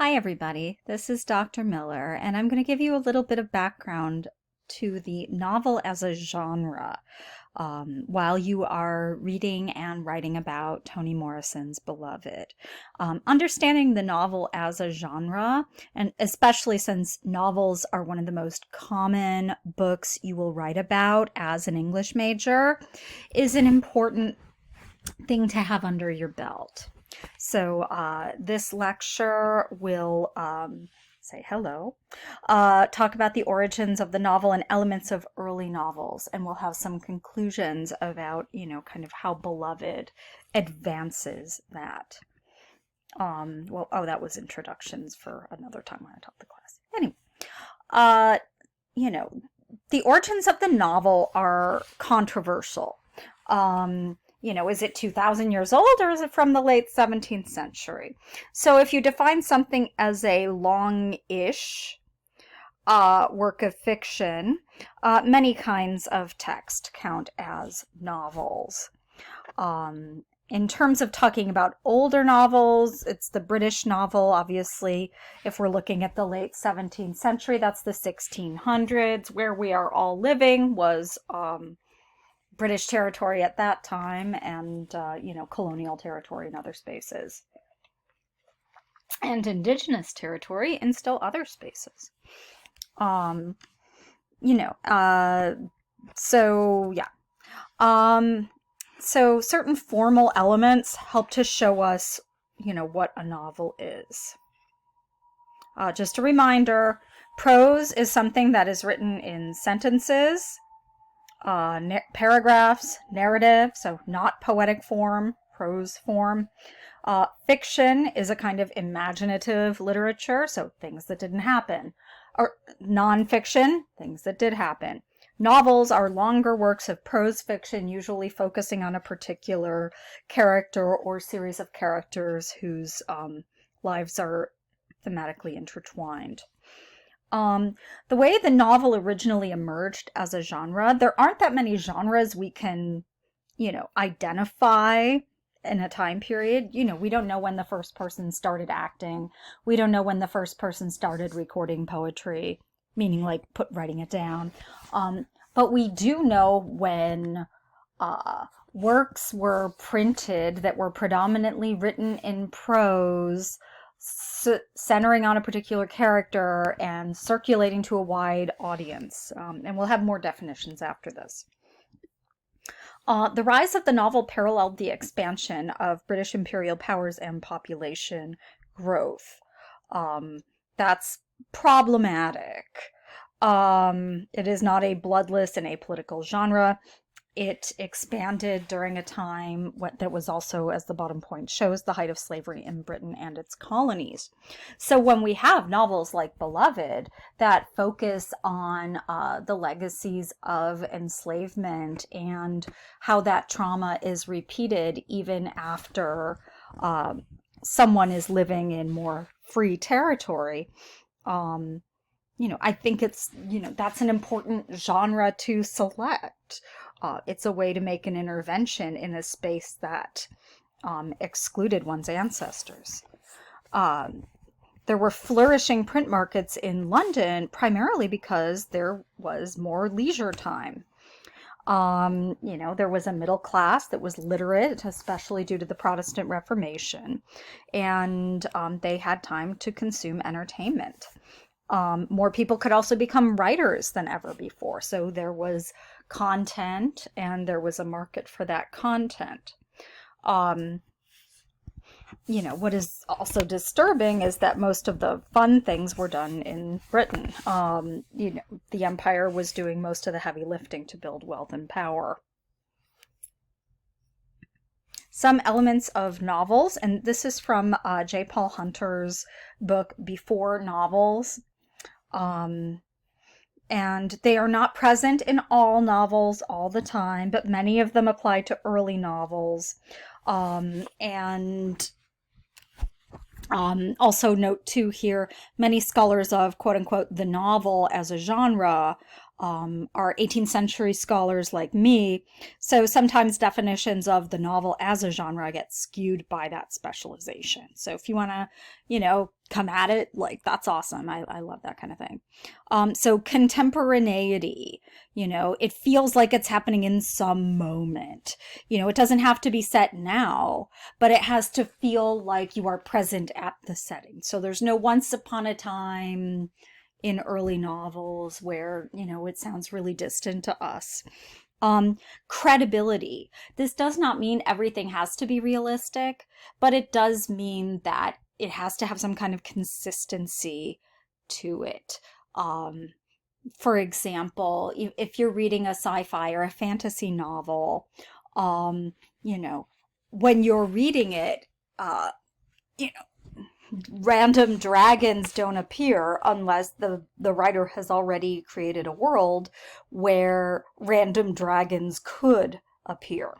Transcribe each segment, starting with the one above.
Hi, everybody. This is Dr. Miller, and I'm going to give you a little bit of background to the novel as a genre while you are reading and writing about Toni Morrison's Beloved. Understanding the novel as a genre, and especially since novels are one of the most common books you will write about as an English major, is an important thing to have under your belt. So this lecture will say hello, talk about the origins of the novel and elements of early novels, and we'll have some conclusions about, kind of how Beloved advances that. That was introductions for another time when I taught the class. Anyway, the origins of the novel are controversial. Is it 2,000 years old or is it from the late 17th century? So if you define something as a long-ish work of fiction, many kinds of text count as novels. In terms of talking about older novels, it's the British novel, obviously. If we're looking at the late 17th century, that's the 1600s. Where We Are All Living was British territory at that time, and colonial territory in other spaces, and indigenous territory in still other spaces. So certain formal elements help to show us, what a novel is. Just a reminder, prose is something that is written in sentences, paragraphs, narrative, so not poetic form, prose form. Fiction is a kind of imaginative literature, so things that didn't happen. Or nonfiction, things that did happen. Novels are longer works of prose fiction, usually focusing on a particular character or series of characters whose lives are thematically intertwined. The way the novel originally emerged as a genre, there aren't that many genres we can, identify in a time period. We don't know when the first person started acting. We don't know when the first person started recording poetry, meaning like writing it down. But we do know when works were printed that were predominantly written in prose, centering on a particular character and circulating to a wide audience. And we'll have more definitions after this. The rise of the novel paralleled the expansion of British imperial powers and population growth. That's problematic. It is not a bloodless and apolitical genre. It expanded during a time that was also, as the bottom point shows, the height of slavery in Britain and its colonies. So when we have novels like Beloved that focus on the legacies of enslavement and how that trauma is repeated even after someone is living in more free territory, I think it's, that's an important genre to select. It's a way to make an intervention in a space that excluded one's ancestors. There were flourishing print markets in London primarily because there was more leisure time. There was a middle class that was literate, especially due to the Protestant Reformation, and they had time to consume entertainment. More people could also become writers than ever before. So there was content and there was a market for that content. What is also disturbing is that most of the fun things were done in Britain. The empire was doing most of the heavy lifting to build wealth and power. Some elements of novels, and this is from J. Paul Hunter's book, Before Novels. And they are not present in all novels all the time, but many of them apply to early novels. Also note too here, many scholars of quote unquote the novel as a genre are 18th century scholars like me. So sometimes definitions of the novel as a genre get skewed by that specialization. So if you want to, come at it, like, that's awesome. I love that kind of thing. So contemporaneity, it feels like it's happening in some moment. It doesn't have to be set now, but it has to feel like you are present at the setting. So there's no once upon a time in early novels where, it sounds really distant to us. Credibility. This does not mean everything has to be realistic, but it does mean that it has to have some kind of consistency to it. For example, if you're reading a sci-fi or a fantasy novel, when you're reading it, random dragons don't appear unless the writer has already created a world where random dragons could appear.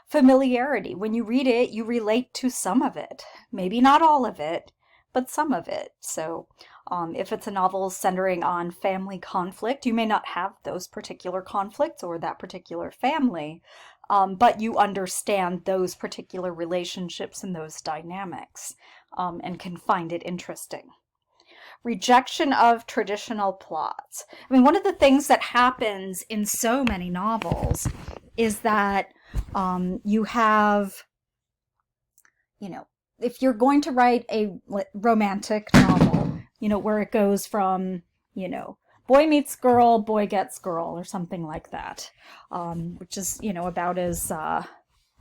Familiarity. When you read it, you relate to some of it. Maybe not all of it, but some of it. So if it's a novel centering on family conflict, you may not have those particular conflicts or that particular family, but you understand those particular relationships and those dynamics, and can find it interesting. Rejection of traditional plots. I mean, one of the things that happens in so many novels is that you have, if you're going to write a romantic novel, where it goes from, boy meets girl, boy gets girl, or something like that, which is, about as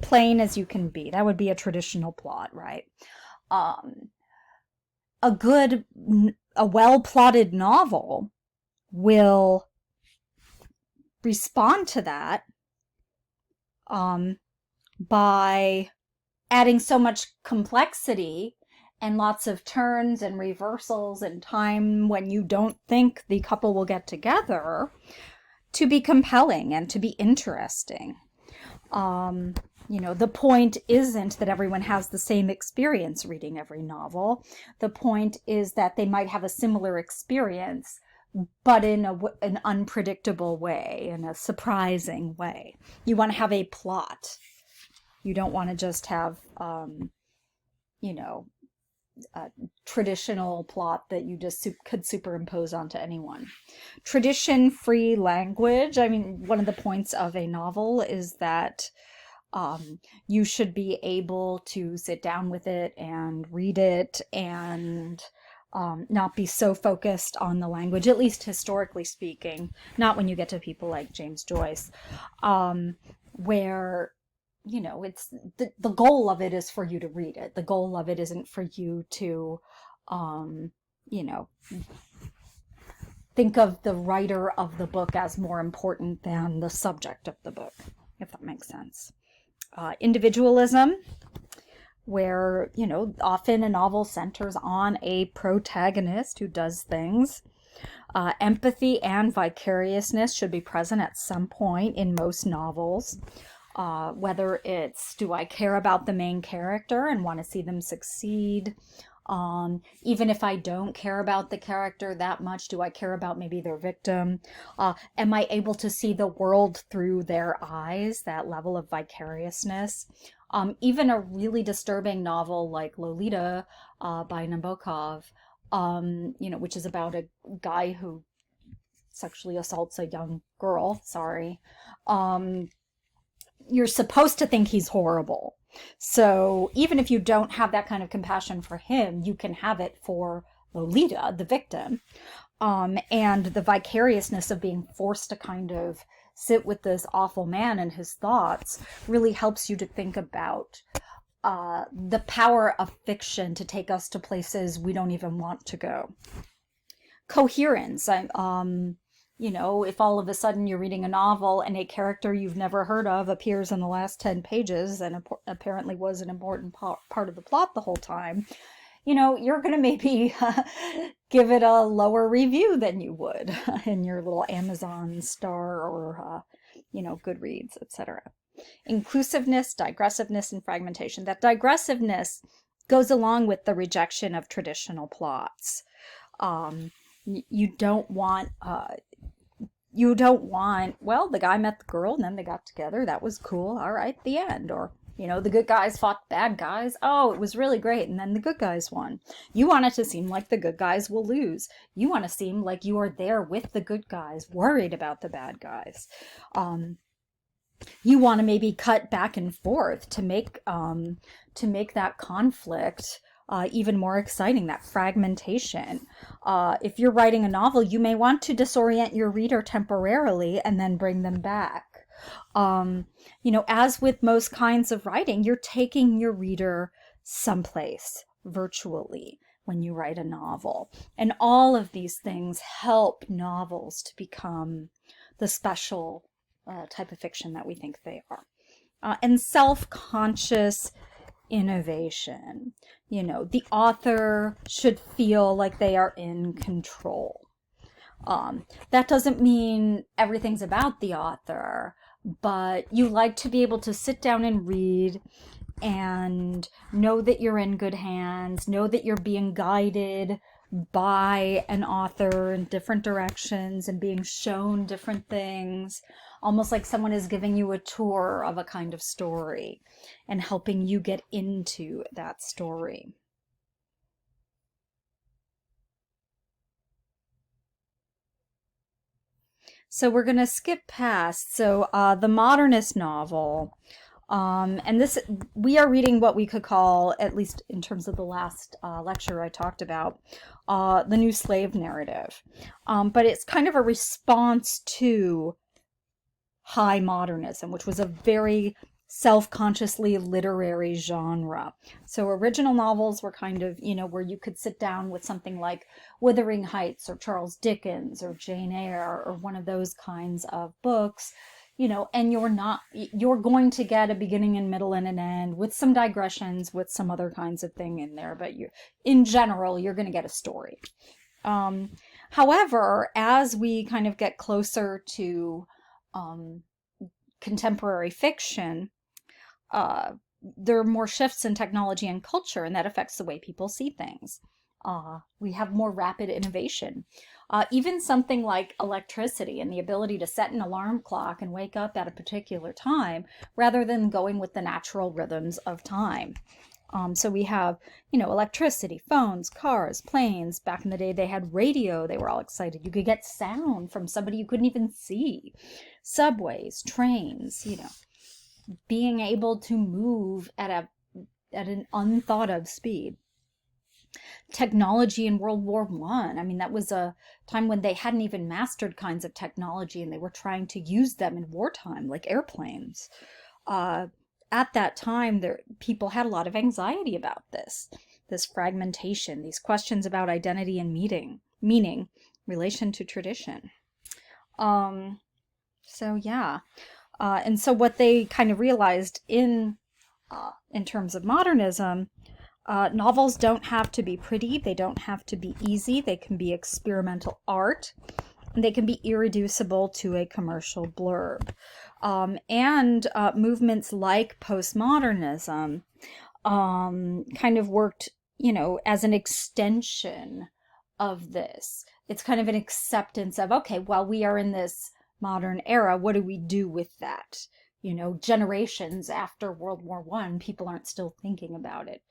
plain as you can be. That would be a traditional plot, right? A well-plotted novel will respond to that by adding so much complexity and lots of turns and reversals and time when you don't think the couple will get together to be compelling and to be interesting. The point isn't that everyone has the same experience reading every novel. The point is that they might have a similar experience, but in an unpredictable way, in a surprising way. You want to have a plot. You don't want to just have, a traditional plot that you just could superimpose onto anyone. Tradition-free language. I mean, one of the points of a novel is that you should be able to sit down with it and read it and not be so focused on the language, at least historically speaking, not when you get to people like James Joyce, where, it's the goal of it is for you to read it. The goal of it isn't for you to, think of the writer of the book as more important than the subject of the book, if that makes sense. Individualism, where, often a novel centers on a protagonist who does things. Empathy and vicariousness should be present at some point in most novels. Whether it's, do I care about the main character and want to see them succeed? Even if I don't care about the character that much, do I care about maybe their victim? Am I able to see the world through their eyes, that level of vicariousness? Even a really disturbing novel like Lolita by Nabokov, which is about a guy who sexually assaults a young girl, you're supposed to think he's horrible. So even if you don't have that kind of compassion for him, you can have it for Lolita, the victim. And the vicariousness of being forced to kind of sit with this awful man and his thoughts really helps you to think about the power of fiction to take us to places we don't even want to go. Coherence. If all of a sudden you're reading a novel and a character you've never heard of appears in the last 10 pages and apparently was an important part of the plot the whole time, you're going to maybe give it a lower review than you would in your little Amazon star or, Goodreads, etc. Inclusiveness, digressiveness, and fragmentation. That digressiveness goes along with the rejection of traditional plots. You don't want You don't want, well, the guy met the girl and then they got together. That was cool. All right, the end. Or, the good guys fought the bad guys. Oh, it was really great. And then the good guys won. You want it to seem like the good guys will lose. You want to seem like you are there with the good guys, worried about the bad guys. You want to maybe cut back and forth to make that conflict even more exciting, that fragmentation. If you're writing a novel, you may want to disorient your reader temporarily and then bring them back. As with most kinds of writing, you're taking your reader someplace virtually when you write a novel. And all of these things help novels to become the special type of fiction that we think they are. And self-conscious innovation. The author should feel like they are in control. That doesn't mean everything's about the author, but you like to be able to sit down and read and know that you're in good hands, know that you're being guided by an author in different directions and being shown different things, almost like someone is giving you a tour of a kind of story and helping you get into that story. So we're going to skip past. So the modernist novel, and this, we are reading what we could call, at least in terms of the last lecture I talked about, the new slave narrative. But it's kind of a response to high modernism, which was a very self-consciously literary genre. So original novels were kind of, where you could sit down with something like Wuthering Heights or Charles Dickens or Jane Eyre or one of those kinds of books, and you're going to get a beginning and middle and an end with some digressions, with some other kinds of thing in there, but in general, you're going to get a story. However, as we kind of get closer to contemporary fiction, there are more shifts in technology and culture, and that affects the way people see things. We have more rapid innovation. Even something like electricity and the ability to set an alarm clock and wake up at a particular time rather than going with the natural rhythms of time. So we have, electricity, phones, cars, planes. Back in the day, they had radio. They were all excited. You could get sound from somebody you couldn't even see. Subways, trains, being able to move at an unthought of speed. Technology in World War I. I mean, that was a time when they hadn't even mastered kinds of technology and they were trying to use them in wartime, like airplanes. At that time, people had a lot of anxiety about this fragmentation, these questions about identity and meaning, relation to tradition. So yeah. And so what they kind of realized in terms of modernism, novels don't have to be pretty, they don't have to be easy, they can be experimental art, and they can be irreducible to a commercial blurb. And movements like postmodernism kind of worked, as an extension of this. It's kind of an acceptance of, okay, well, we are in this modern era. What do we do with that? Generations after World War I, people aren't still thinking about it.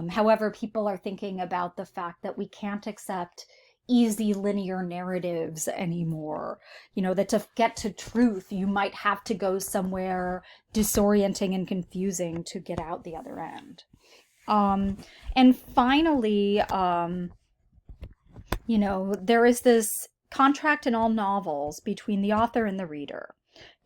However, people are thinking about the fact that we can't accept easy linear narratives anymore. That to get to truth, you might have to go somewhere disorienting and confusing to get out the other end. And finally, there is this contract in all novels between the author and the reader.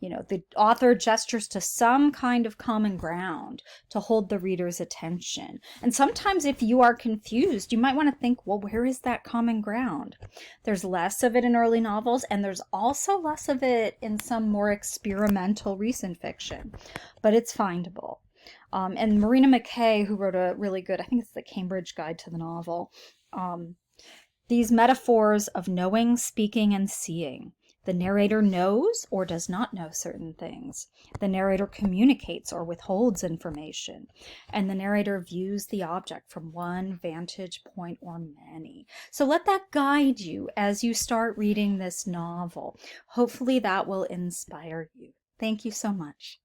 The author gestures to some kind of common ground to hold the reader's attention. And sometimes if you are confused, you might want to think, well, where is that common ground? There's less of it in early novels, and there's also less of it in some more experimental recent fiction, but it's findable. And Marina McKay, who wrote a really good, I think it's the Cambridge Guide to the Novel, these metaphors of knowing, speaking, and seeing The narrator knows or does not know certain things. The narrator communicates or withholds information. And the narrator views the object from one vantage point or many. So let that guide you as you start reading this novel. Hopefully that will inspire you. Thank you so much.